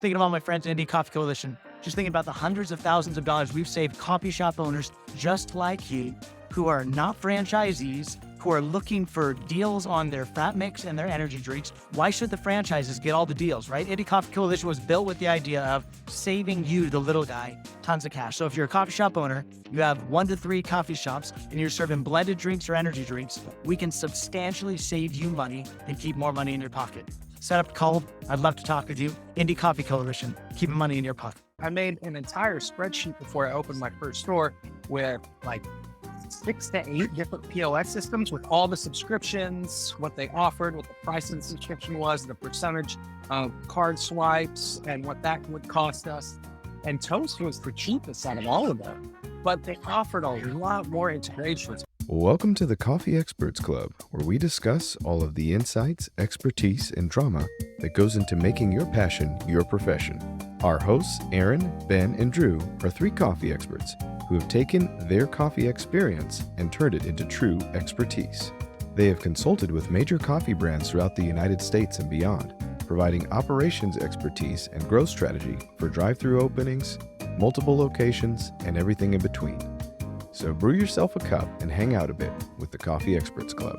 Thinking about my friends, Indie Coffee Coalition, just thinking about the hundreds of thousands of dollars we've saved coffee shop owners just like you, who are not franchisees, who are looking for deals on their fat mix and their energy drinks. Why should the franchises get all the deals, right? Indie Coffee Coalition was built with the idea of saving you, the little guy, tons of cash. So if you're a coffee shop owner, you have 1 to 3 coffee shops, and you're serving blended drinks or energy drinks, we can substantially save you money and keep more money in your pocket. Set up a call. I'd love to talk with you. Indie Coffee Coalition, keeping money in your pocket. I made an entire spreadsheet before I opened my first store with like 6 to 8 different POS systems with all the subscriptions, what they offered, what the price of the subscription was, the percentage of card swipes, and what that would cost us. And Toast was the cheapest out of all of them, but they offered a lot more integrations. Welcome to the Coffee Experts Club, where we discuss all of the insights, expertise, and drama that goes into making your passion your profession. Our hosts, Aaron, Ben, and Drew, are 3 coffee experts who have taken their coffee experience and turned it into true expertise. They have consulted with major coffee brands throughout the United States and beyond, providing operations expertise and growth strategy for drive-through openings, multiple locations, and everything in between. So brew yourself a cup and hang out a bit with the Coffee Experts Club.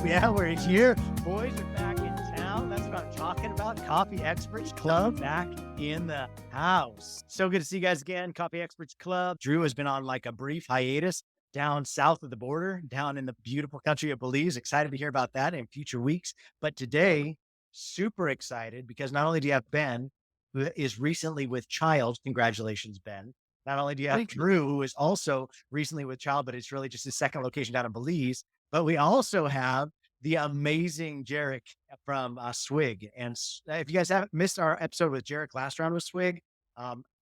Yeah, we're here. Boys are back in town. That's what I'm talking about. Coffee Experts Club back in the house. So good to see you guys again. Coffee Experts Club. Drew has been on like a brief hiatus down south of the border, down in the beautiful country of Belize. Excited to hear about that in future weeks. But today, super excited because not only do you have Ben, who is recently with child. Congratulations, Ben. Not only do you have Drew, who is also recently with child, but it's really just his second location down in Belize. But we also have the amazing Jerrick from Swig. And if you guys haven't missed our episode with Jerrick last round with Swig,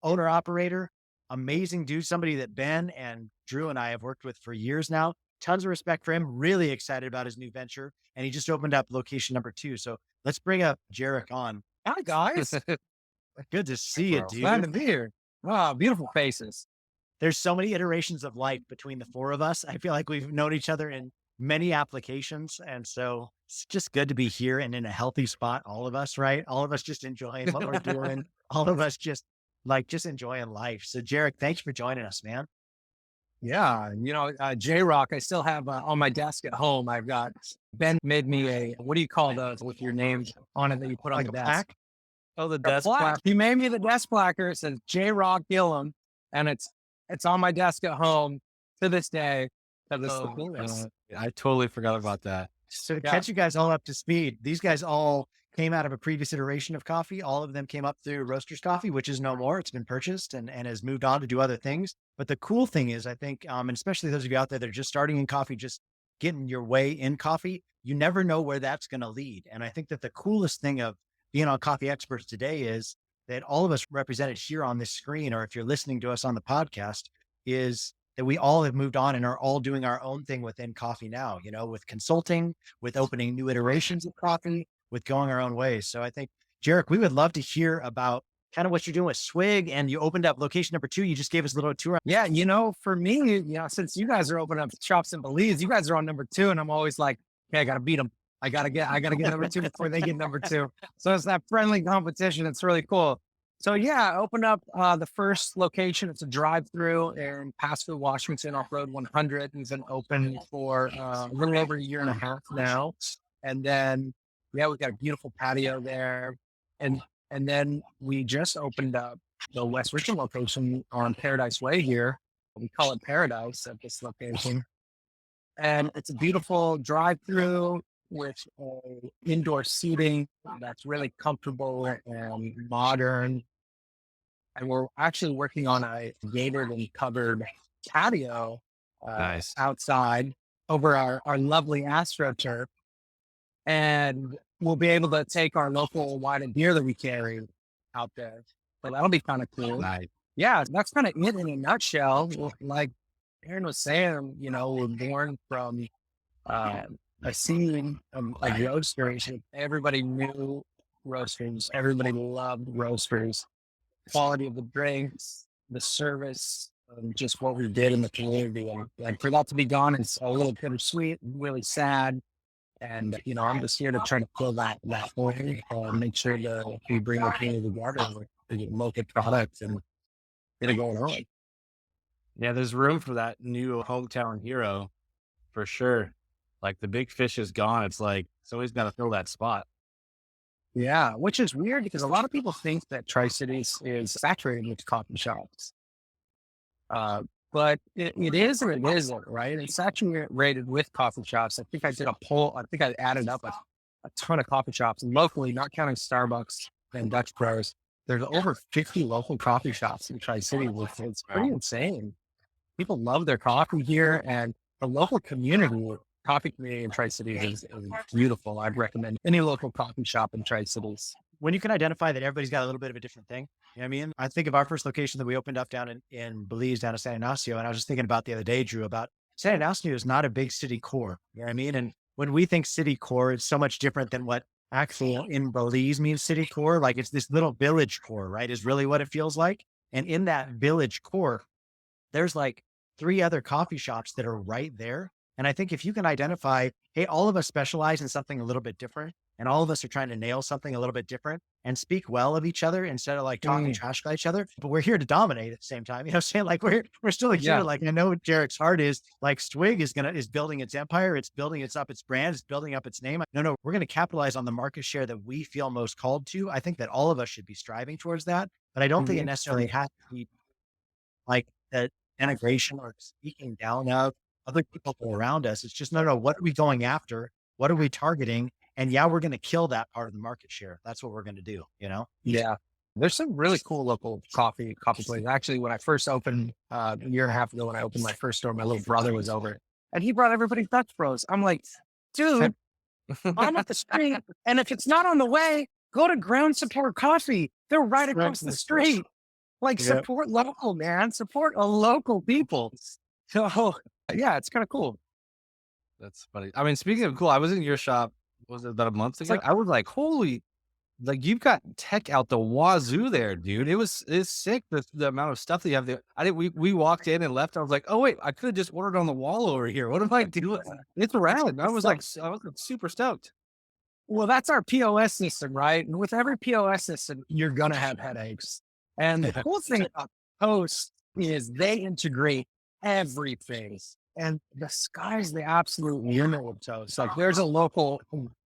owner operator, amazing dude, somebody that Ben and Drew and I have worked with for years now. Tons of respect for him. Really excited about his new venture. And he just opened up location number 2. So let's bring up Jerrick on. Hi, guys. Good to see you, dude. Glad to be here. Wow, beautiful faces. There's so many iterations of life between the 4 of us. I feel like we've known each other in many applications. And so it's just good to be here and in a healthy spot. All of us, right? All of us just enjoying what we're doing. All of us just enjoying life. So Jerrick, thanks for joining us, man. Yeah. J-Rock, I still have on my desk at home. I've got, Ben made me what do you call those with your name on it that you put on Like the a desk? plaque? Oh, the desk plaque. He made me the desk placard. It says Jerrick Gillum, and it's on my desk at home to this day. I totally forgot about that. So to catch you guys all up to speed, these guys all came out of a previous iteration of coffee. All of them came up through Roasters Coffee, which is no more. It's been purchased and has moved on to do other things. But the cool thing is, I think, and especially those of you out there that are just starting in coffee, just getting your way in coffee, you never know where that's going to lead. And I think that the coolest thing of being on Coffee Experts today is that all of us represented here on this screen, or if you're listening to us on the podcast, is that we all have moved on and are all doing our own thing within coffee now, with consulting, with opening new iterations of coffee, with going our own ways. So I think, Jerrick, we would love to hear about kind of what you're doing with Swig, and you opened up location number 2. You just gave us a little tour. Yeah. For me, since you guys are opening up shops in Belize, you guys are on number 2. And I'm always like, okay, I got to beat them. I gotta get number 2 before they get number 2. So it's that friendly competition. It's really cool. So yeah, I opened up the first location. It's a drive-through in Passville, Washington, off Road 100. We've been open for a little over a year and a half now. And then, yeah, we've got a beautiful patio there. And then we just opened up the West Richmond location on Paradise Way here. We call it Paradise at this location. And it's a beautiful drive-through with indoor seating that's really comfortable and modern. And we're actually working on a gated and covered patio Nice. outside over our lovely AstroTurf. And we'll be able to take our local wine and beer that we carry out there. So that'll be kind of cool. Nice. Yeah, that's kind of it in a nutshell. Like Aaron was saying, we're born from a scene of roasters. Everybody knew roasters. Everybody loved roasters. Quality of the drinks, the service, just what we did in the community. And for that to be gone, it's a little bittersweet, really sad. And, I'm just here to try to fill that void and make sure that we bring the community together with the local products and get it going on. Yeah, there's room for that new hometown hero for sure. Like the big fish is gone. It's like somebody's got to fill that spot. Yeah, which is weird because a lot of people think that Tri-Cities is saturated with coffee shops. But it is and it isn't, right? It's saturated with coffee shops. I think I did a poll. I think I added up a ton of coffee shops locally, not counting Starbucks and Dutch Bros. There's over 50 local coffee shops in Tri-City, which is pretty insane. People love their coffee here, and the local coffee community in Tri-Cities is beautiful. I'd recommend any local coffee shop in Tri-Cities. When you can identify that everybody's got a little bit of a different thing. You know what I mean? I think of our first location that we opened up down in Belize, down in San Ignacio. And I was just thinking about the other day, Drew, about San Ignacio is not a big city core. You know what I mean? And when we think city core, it's so much different than what actually in Belize means city core. Like it's this little village core, right? Is really what it feels like. And in that village core, there's like 3 other coffee shops that are right there. And I think if you can identify, hey, all of us specialize in something a little bit different, and all of us are trying to nail something a little bit different and speak well of each other instead of like talking trash about each other, but we're here to dominate at the same time. You know what I'm saying? Like we're still here. Like I know Jerrick's heart is like Swig is building its empire. It's building its brand. It's building up its name. No, we're going to capitalize on the market share that we feel most called to. I think that all of us should be striving towards that, but I don't think it necessarily has to be like that integration or speaking down of other people around us. It's just, no, what are we going after? What are we targeting? And yeah, we're going to kill that part of the market share. That's what we're going to do, Yeah. There's some really cool local coffee places. Actually, when I first opened a year and a half ago, when I opened my first store, my little brother was over and he brought everybody Dutch Bros. I'm like, dude, I'm at the street. And if it's not on the way, go to Ground Support Coffee. They're right across the street. Like support local, man. Support a local people. So yeah, it's kind of cool. That's funny. I mean, speaking of cool, I was in your shop, was it about a month ago? I was like, holy, like you've got tech out the wazoo there, dude. It's sick. The amount of stuff that you have there. We walked in and left. I was like, oh wait, I could have just ordered on the wall over here. What am I doing? It's rad. I was super stoked. Well, that's our POS system, right? And with every POS system, you're going to have headaches. And the cool thing about Toast is they integrate everything. And the sky's the absolute limit with Toast. Like there's a local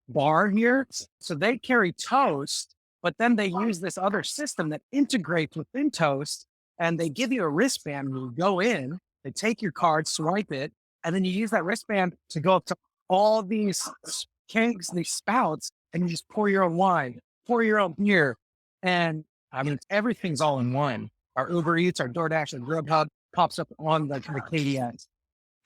bar here. So they carry Toast, but then they use this other system that integrates within Toast. And they give you a wristband when you go in, they take your card, swipe it, and then you use that wristband to go up to all these kegs, these spouts, and you just pour your own wine, pour your own beer. And I mean, everything's all in one. Our Uber Eats, our DoorDash, and Grubhub pops up on the KDS.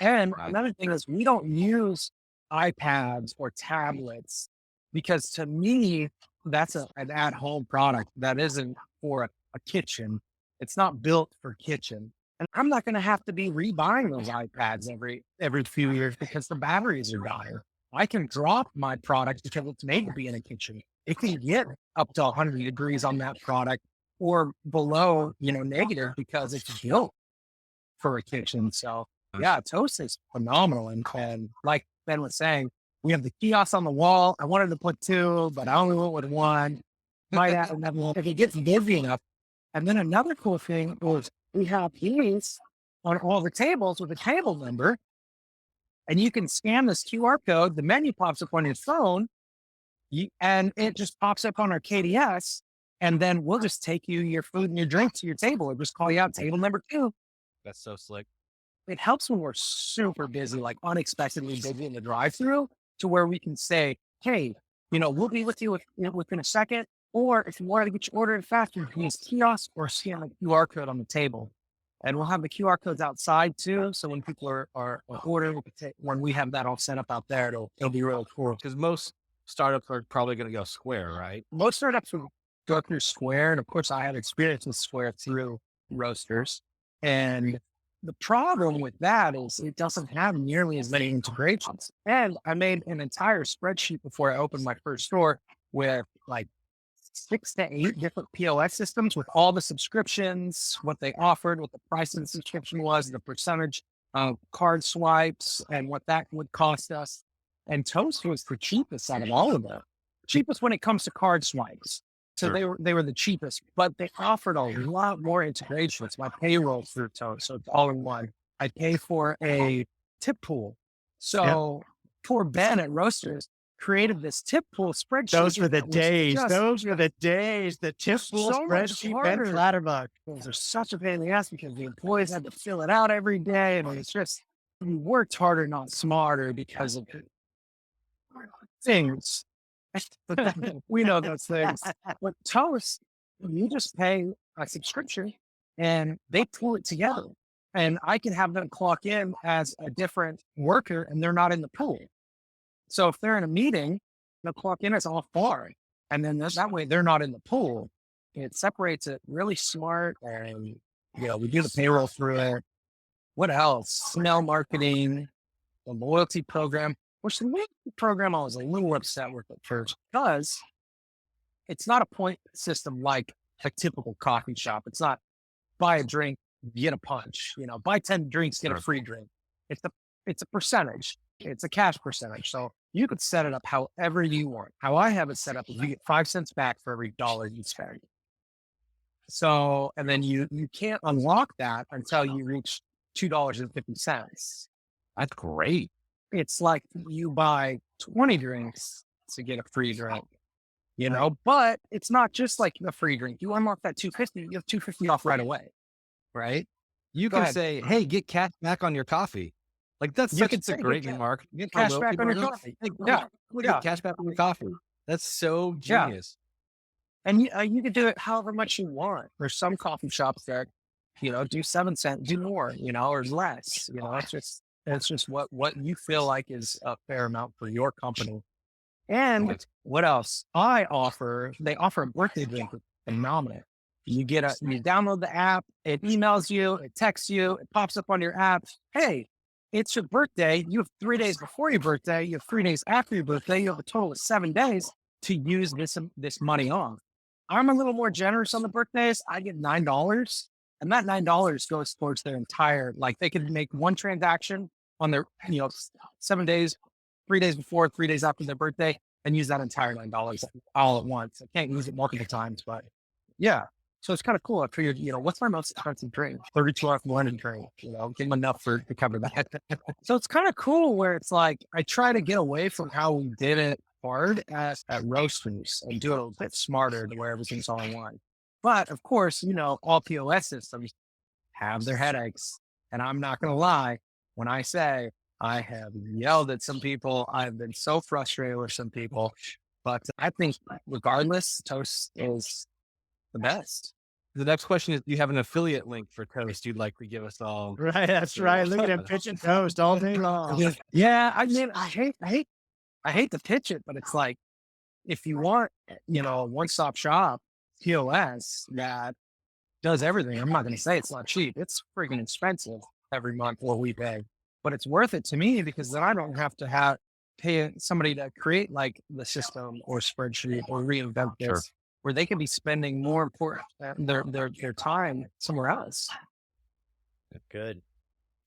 And another thing is we don't use iPads or tablets because to me, that's an at-home product that isn't for a kitchen. It's not built for kitchen. And I'm not going to have to be rebuying those iPads every few years because the batteries are dying. I can drop my product because it's made to be in a kitchen. It can get up to 100 degrees on that product or below, negative because it's built for a kitchen. So yeah, Toast is phenomenal. And like Ben was saying, we have the kiosk on the wall. I wanted to put 2, but I only went with 1. Might add another one if it gets busy enough. And then another cool thing was we have these on all the tables with a table number. And you can scan this QR code. The menu pops up on your phone and it just pops up on our KDS. And then we'll just take you your food and your drink to your table. Or just call you out table number 2. That's so slick. It helps when we're super busy, like unexpectedly busy in the drive-through to where we can say, hey, we'll be with you within a second. Or if you want to get your order in faster, you can use kiosk or scan the QR code on the table. And we'll have the QR codes outside too. So when people are ordering, when we have that all set up out there, it'll be really cool. Because most startups are probably going to go Square, right? Most startups will go through Square. And of course, I have experience with Square through Roasters. And the problem with that is it doesn't have nearly as many integrations. And I made an entire spreadsheet before I opened my first store with like 6 to 8 different POS systems with all the subscriptions, what they offered, what the price of the subscription was, the percentage of card swipes, and what that would cost us. And Toast was the cheapest out of all of them. Cheapest when it comes to card swipes. So they were the cheapest, but they offered a lot more integrations. My payroll through Toast, so it's all in one. I pay for a tip pool. So poor Ben at Roasters created this tip pool spreadsheet. Those were the days. Those were the days. The tip pool spreadsheet, Ben Clatterbuck. Those are such a pain in the ass because the employees had to fill it out every day. And it's just, we worked harder, not smarter because of things. We know those things. But Toast, you just pay a subscription and they pull it together. And I can have them clock in as a different worker and they're not in the pool. So if they're in a meeting, they'll clock in as off bar. And then that way they're not in the pool. It separates it really smart. And, we do the payroll through it. What else? Email marketing, the loyalty program, which the loyalty program I was a little upset with at first because it's not a point system like a typical coffee shop. It's not buy a drink, get a punch, buy 10 drinks, get a free drink. It's a percentage. It's a cash percentage. So you could set it up however you want. How I have it set up is you get 5 cents back for every dollar you spend. So, and then you can't unlock that until you reach $2.50. That's great. It's like you buy 20 drinks to get a free drink, but it's not just like the free drink. You unlock that 250, you have 250 off right away. Right. You can say, hey, get cash back on your coffee. Like that's such a great remark. Get cash back on your coffee. Get cash back on your coffee. That's so genius. And you can do it however much you want. There's some coffee shops that, do 7 cents, do more, or less. It's just what you feel like is a fair amount for your company. And what else? They offer a birthday drink with phenomenal. You download the app, it emails you, it texts you, it pops up on your app. Hey, it's your birthday. You have 3 days before your birthday. You have 3 days after your birthday. You have a total of 7 days to use this money on. I'm a little more generous on the birthdays. I get $9 and that $9 goes towards their entire, they could make one transaction on their, 7 days, 3 days before, 3 days after their birthday and use that entire $9 all at once. I can't use it multiple times, but yeah. So it's kind of cool. I figured, what's my most expensive drink? 32-ounce blended drink, give them enough to cover that. So it's kind of cool where it's like, I try to get away from how we did it hard at Roasters and do it a little bit smarter to where everything's all in one. But of course, all POS systems have their headaches. And I'm not going to lie when I say I have yelled at some people. I've been so frustrated with some people, but I think regardless, Toast is the best. The next question is, do you have an affiliate link for Toast you'd like to give us all? Right. That's right. Look at him pitching Toast all day long. Yeah. I mean, I hate to pitch it, but it's like, if you want, a one-stop shop POS that does everything, I'm not going to say it's not cheap. It's freaking expensive every month what we pay, but it's worth it to me because then I don't have to pay somebody to create the system or spreadsheet or reinvent this, where they can be spending more important their time somewhere else. Good.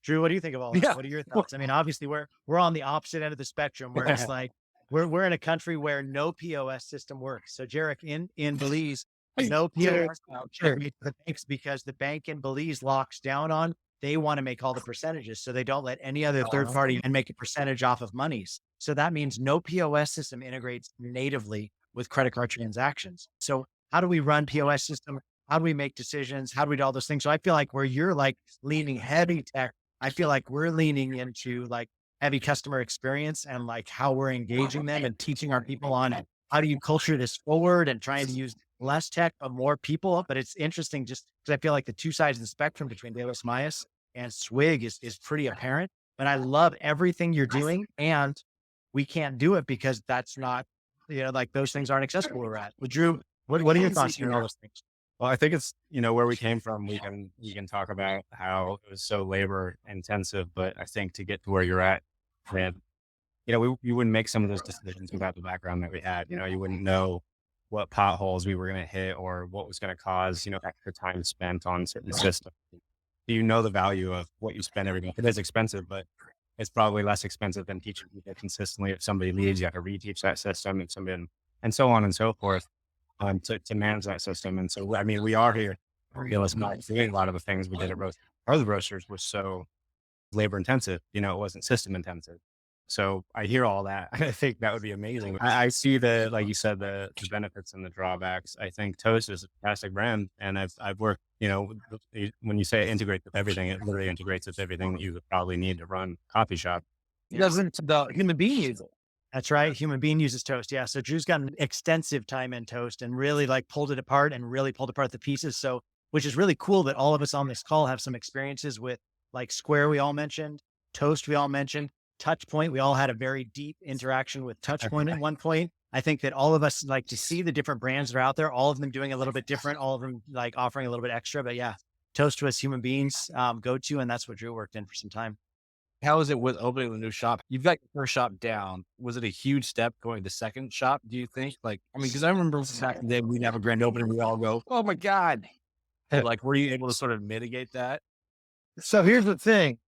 Drew, what do you think of all this? What are your thoughts? I mean, obviously we're on the opposite end of the spectrum where it's like we're in a country where no POS system works. So Jerrick, in Belize, no POS banks because the bank in Belize locks down on, they want to make all the percentages. So they don't let any other third party and make a percentage off of monies. So that means no POS system integrates natively with credit card transactions. So how do we run POS system? How do we make decisions? How do we do all those things? So I feel like where you're leaning heavy tech, I feel like we're leaning into heavy customer experience and how we're engaging them and teaching our people on how do you culture this forward and trying to use less tech, but more people. But it's interesting just because I feel like the two sides of the spectrum between De Los Mayas and Swig is pretty apparent. But I love everything you're doing and we can't do it because that's not, those things aren't accessible where we're at. But Drew, what are your thoughts on all those things? Well, I think it's, where we came from, we can talk about how it was so labor intensive, but I think to get to where you're at, man, you wouldn't make some of those decisions without the background that we had. You wouldn't know what potholes we were going to hit or what was going to cause, extra time spent on certain systems. Do you know the value of what you spend every month? It is expensive, but it's probably less expensive than teaching people consistently. If somebody leaves, you have to reteach that system and so on and so forth, to manage that system. And so, I mean, we are here, not doing a lot of the things we did at Roast. Other roasters was so labor intensive, it wasn't system intensive. So I hear all that. I think that would be amazing. I see like you said, the benefits and the drawbacks. I think Toast is a fantastic brand, and I've worked, when you say integrate with everything, it literally integrates with everything that you would probably need to run a coffee shop. Doesn't the human being use it? That's right. Human being uses Toast. Yeah. So Drew's got an extensive time in Toast and really like pulled it apart and really pulled apart the pieces. So, which is really cool that all of us on this call have some experiences with like Square, we all mentioned, Toast, we all mentioned, Touchpoint. We all had a very deep interaction with Touchpoint at one point. I think that all of us like to see the different brands that are out there, all of them doing a little bit different, all of them like offering a little bit extra. But yeah, Toast was human beings go to, and that's what Drew worked in for some time. How is it with opening the new shop? You've got your first shop down. Was it a huge step going to second shop, do you think? Like, I mean, because I remember back in the day, we'd have a grand opening, we all go, oh my God. Like, were you able to sort of mitigate that? So here's the thing.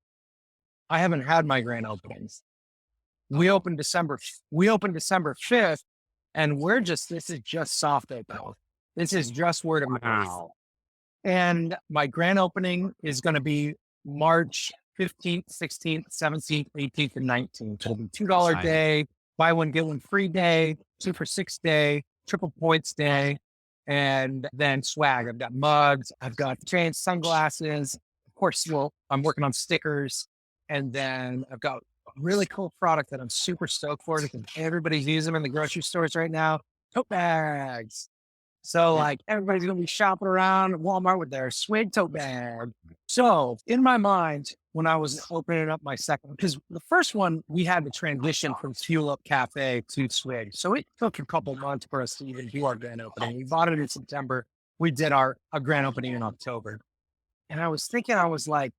I haven't had my grand openings. We opened December 5th, and this is just soft opening. This is just word of mouth. And my grand opening is going to be March 15th, 16th, 17th, 18th, and 19th. It'll be $2 day, buy one, get one free day, 2 for $6 day, triple points day, and then swag. I've got mugs, I've got chains, sunglasses. Of course, I'm working on stickers. And then I've got a really cool product that I'm super stoked for because everybody's using them in the grocery stores right now. Tote bags. So like everybody's going to be shopping around at Walmart with their Swig tote bag. So in my mind, when I was opening up my second, because the first one, we had to transition from Fuel Up Cafe to Swig. So it took a couple months for us to even do our grand opening. We bought it in September. We did our grand opening in October. And I was thinking, I was like,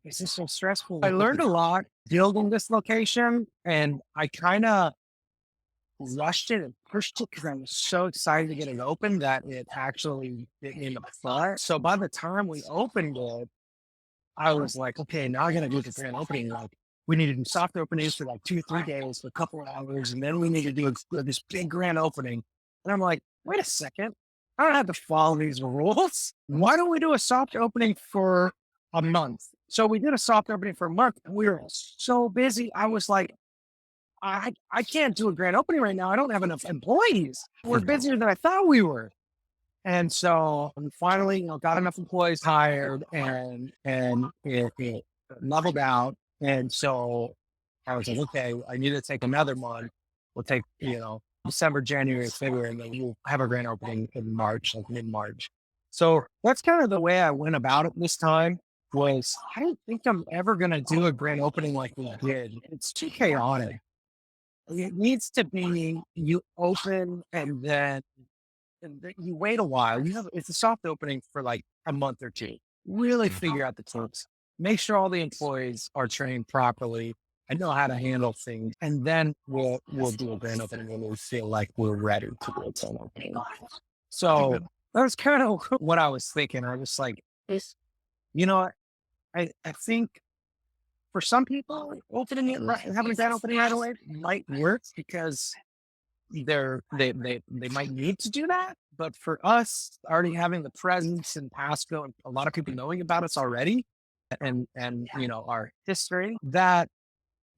is this so stressful? I learned a lot building this location, and I kind of rushed it and pushed it because I was so excited to get it open that it actually bit me in the butt. So by the time we opened it, I was like, okay, now I got to do the grand opening. Like, we need to do soft openings for like 2-3 days for a couple of hours, and then we need to do this big grand opening. And I'm like, wait a second, I don't have to follow these rules. Why don't we do a soft opening for a month? So we did a soft opening for a month, and we were so busy. I was like, I can't do a grand opening right now. I don't have enough employees. We're busier than I thought we were. And so we finally, got enough employees hired, and it leveled out. And so I was like, okay, I need to take another month. We'll take, December, January, February, and then we'll have a grand opening in March, like mid-March. So that's kind of the way I went about it this time. Was I don't think I'm ever going to do a grand opening like we did. It's too chaotic. It needs to be you open and then you wait a while. It's a soft opening for like a month or two. Really figure out the kinks. Make sure all the employees are trained properly and know how to handle things. And then we'll do a grand opening when we feel like we're ready to do a grand opening. So that was kind of what I was thinking. I was like, I think for some people, opening it, having a grand opening right away might work because they might need to do that. But for us, already having the presence in Pasco and a lot of people knowing about us already, and our history, that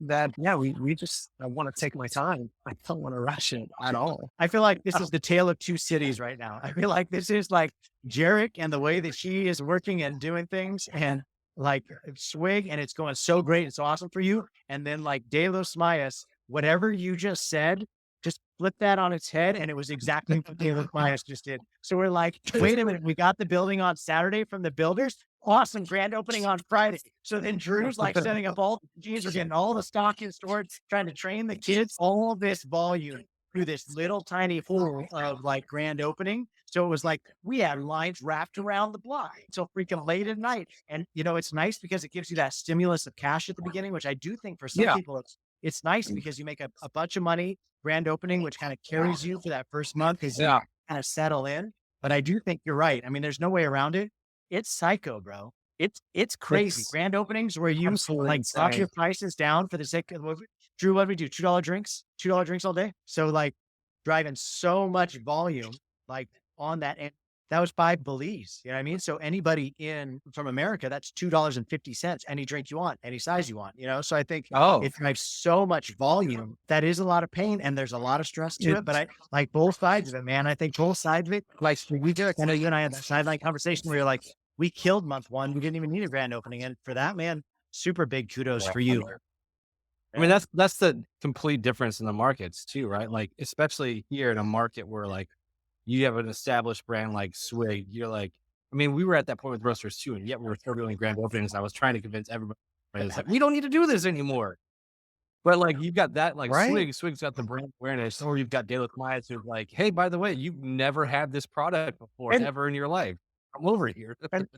we just, I want to take my time. I don't want to rush it at all. I feel like this is the tale of two cities right now. I feel like this is like Jerrick and the way that she is working and doing things, and like Swig, and it's going so great. It's awesome for you. And then like De Los Mayas, whatever you just said, just flip that on its head. And it was exactly what De Los Mayas just did. So we're like, wait a minute, we got the building on Saturday from the builders. Awesome. Grand opening on Friday. So then Drew's like setting up all the jeans, we're getting all the stock in storage, trying to train the kids, all this volume through this little tiny hole of like grand opening. So it was like we had lines wrapped around the block until freaking late at night. And it's nice because it gives you that stimulus of cash at the beginning, which I do think for some people it's nice because you make a bunch of money grand opening, which kind of carries you for that first month because you kind of settle in. But I do think you're right. I mean, there's no way around it. It's psycho, bro. It's crazy. It's Grand openings where you absolutely like drop insane. your prices down for the sake of Drew, what do we do? $2 drinks? $2 drinks all day. So like driving so much volume like on that. And that was by Belize. You know what I mean? So anybody in from America, that's $2.50, any drink you want, any size you want, you know? So I think Oh, it drives so much volume. That is a lot of pain and there's a lot of stress to it. But I it's like both sides of it, man. I think both sides of it, like we did, I know you and I had that sideline conversation where you're like, we killed month one. We didn't even need a grand opening. And for that, man, super big kudos for you. I mean, that's the complete difference in the markets too, right? Like, especially here in a market where like you have an established brand like Swig, you're like, I mean, we were at that point with roasters too, and yet we were still doing grand openings. I was trying to convince everybody, it's like, we don't need to do this anymore. But like, you've got that, like right. Swig's got the brand awareness, or you've got De La Comaias who's like, hey, by the way, you've never had this product before And, ever in your life. Come over here. and,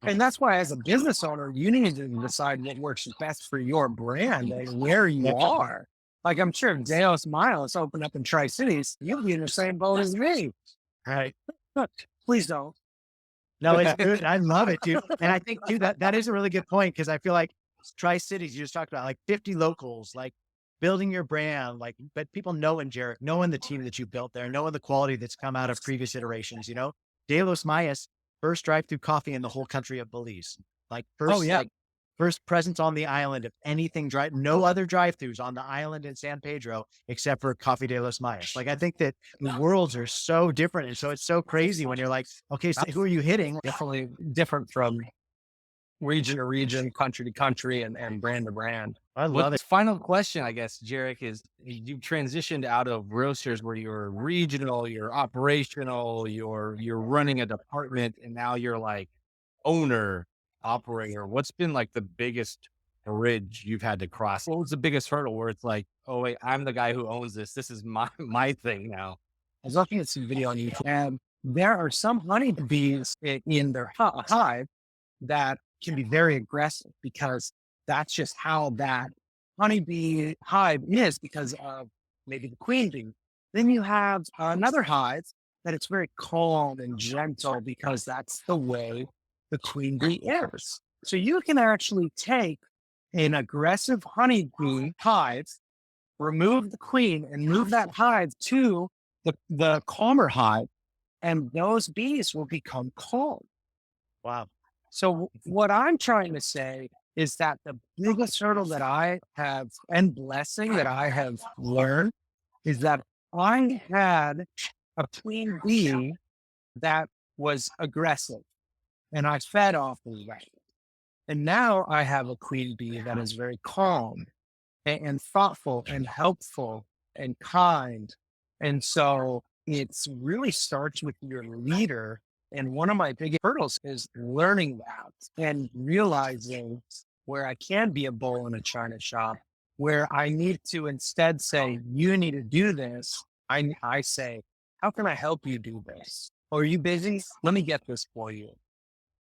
and that's why as a business owner, you need to decide what works best for your brand and where you are. Like I'm sure if Deos Miles opened up in Tri-Cities, you'll be in the same boat as me. Right. Please don't. No, it's good. I love it, dude. And I think too, that is a really good point. Cause I feel like Tri-Cities, you just talked about like 50 locals, like building your brand, like, but people knowing Jerrick, knowing the team that you built there, knowing the quality that's come out of previous iterations, you know, De Los Mayas, first drive-through coffee in the whole country of Belize. Like Oh first, yeah. like first presence on the island of anything no other drive-throughs on the island in San Pedro, except for Coffee de los Mayas. Like, I think that the worlds are so different. And so it's so crazy when you're like, okay, so who are you hitting? Definitely different from region to region, country to country, and brand to brand. I love What's it. final question, I guess, Jerrick, is you've transitioned out of roasters where you're regional, you're operational, you're running a department, and now you're like owner, operator. What's been like the biggest bridge you've had to cross? What was the biggest hurdle where it's like, oh wait, I'm the guy who owns this. This is my thing now. I was looking at some video on YouTube, and there are some honeybees in their hive that can be very aggressive because that's just how that honeybee hive is because of maybe the queen bee. Then you have another hive that it's very calm and gentle because that's the way the queen bee is. So you can actually take an aggressive honeybee hive, remove the queen and move that hive to the calmer hive, and those bees will become calm. Wow. So what I'm trying to say is that the biggest hurdle that I have and blessing that I have learned is that I had a queen bee that was aggressive and I fed off of that. And now I have a queen bee that is very calm and thoughtful and helpful and kind. And so it's really starts with your leader. And one of my biggest hurdles is learning that and realizing where I can be a bull in a china shop, where I need to instead say, you need to do this. I say, how can I help you do this? Oh, are you busy? Let me get this for you.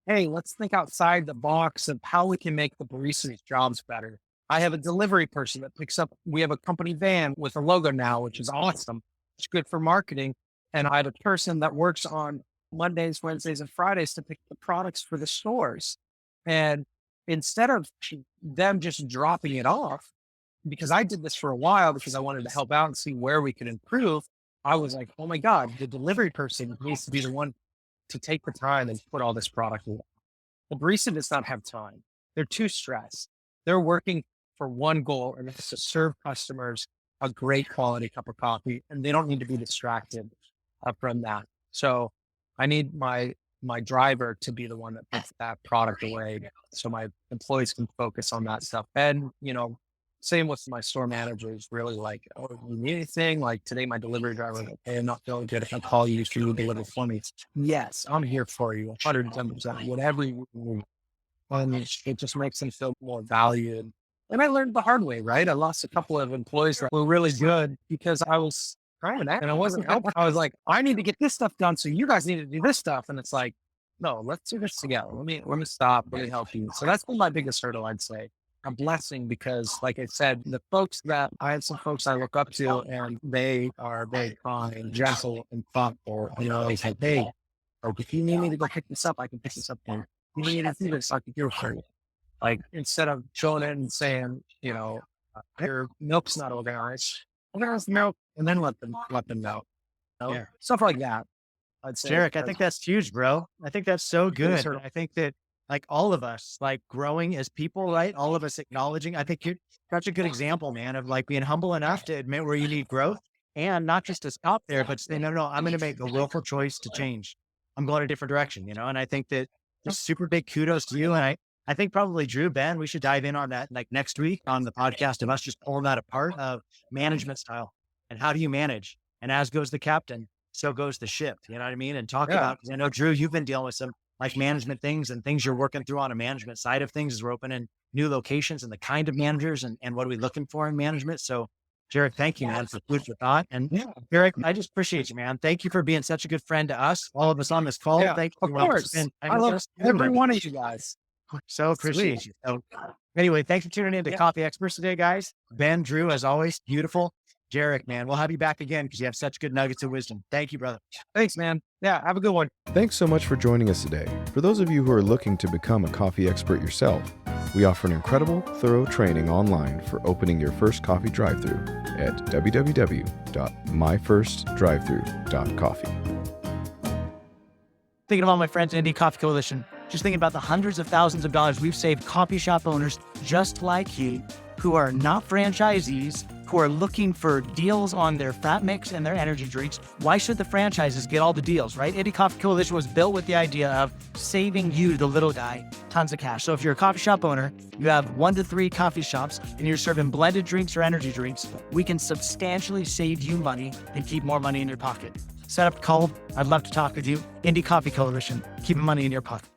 Hey, let's think outside the box of how we can make the baristas' jobs better. I have a delivery person that picks up, we have a company van with a logo now, which is awesome. It's good for marketing. And I have a person that works on Mondays, Wednesdays, and Fridays to pick the products for the stores. And instead of them just dropping it off, because I did this for a while because I wanted to help out and see where we could improve, I was like, oh my God, the delivery person needs to be the one to take the time and put all this product in. The barista does not have time. They're too stressed. They're working for one goal, and that's to serve customers a great quality cup of coffee, and they don't need to be distracted from that. So I need my driver to be the one that puts that product away so my employees can focus on that stuff. And, same with my store managers, really like, oh, you need anything? Like today, my delivery driver, like, hey, I'm not feeling good. If I call you, can you deliver for me? Yes, I'm here for you. 110%, whatever you need. And it just makes them feel more valued. And I learned the hard way, right? I lost a couple of employees that were really good because I was trying that and I wasn't helping. I was like, I need to get this stuff done. So you guys need to do this stuff. And it's like, no, let's do this together. Let me stop. Let me help you. So that's been my biggest hurdle, I'd say. A blessing because, like I said, I have some folks I look up to and they are very kind, gentle, and thoughtful. It's like, hey, if you need me to go pick this up, I can pick this up for you. You need to do this like you're free. Like instead of showing it and saying, your milk's not organized, organize the milk and then let them know. Yeah. Stuff like that. I'd say. Jerrick, I think that's huge, bro. I think that's so good. I think that like all of us, like growing as people, right? All of us acknowledging. I think you're such a good example, man, of like being humble enough to admit where you need growth and not just to stop there, but say, no, I'm going to make a willful choice to change. I'm going a different direction, and I think that just super big kudos to you. And I think probably Drew, Ben, we should dive in on that like next week on the podcast of us just pulling that apart of management style and how do you manage? And as goes the captain, so goes the ship. You know what I mean? And talk about, I know, Drew, you've been dealing with some like management things and things you're working through on a management side of things as we're opening new locations and the kind of managers and what are we looking for in management. So Jerrick, thank you, man, for food for thought. And Jerrick, I just appreciate you, man. Thank you for being such a good friend to us, all of us on this call. Yeah, thank you. of course. I love every one of you guys. So appreciate you. So anyway, thanks for tuning in to Coffee Experts today, guys. Ben, Drew, as always, beautiful. Jerrick, man, we'll have you back again because you have such good nuggets of wisdom. Thank you, brother. Thanks, man. Yeah, have a good one. Thanks so much for joining us today. For those of you who are looking to become a coffee expert yourself, we offer an incredible, thorough training online for opening your first coffee drive-thru at www.myfirstdrivethru.coffee. Thinking about my friends in Indie Coffee Coalition, just thinking about the hundreds of thousands of dollars we've saved coffee shop owners just like you who are not franchisees, who are looking for deals on their fat mix and their energy drinks. Why should the franchises get all the deals, right? Indie Coffee Coalition was built with the idea of saving you, the little guy, tons of cash. So if you're a coffee shop owner, you have 1 to 3 coffee shops, and you're serving blended drinks or energy drinks, we can substantially save you money and keep more money in your pocket. Set up a call. I'd love to talk with you. Indie Coffee Coalition, keeping money in your pocket.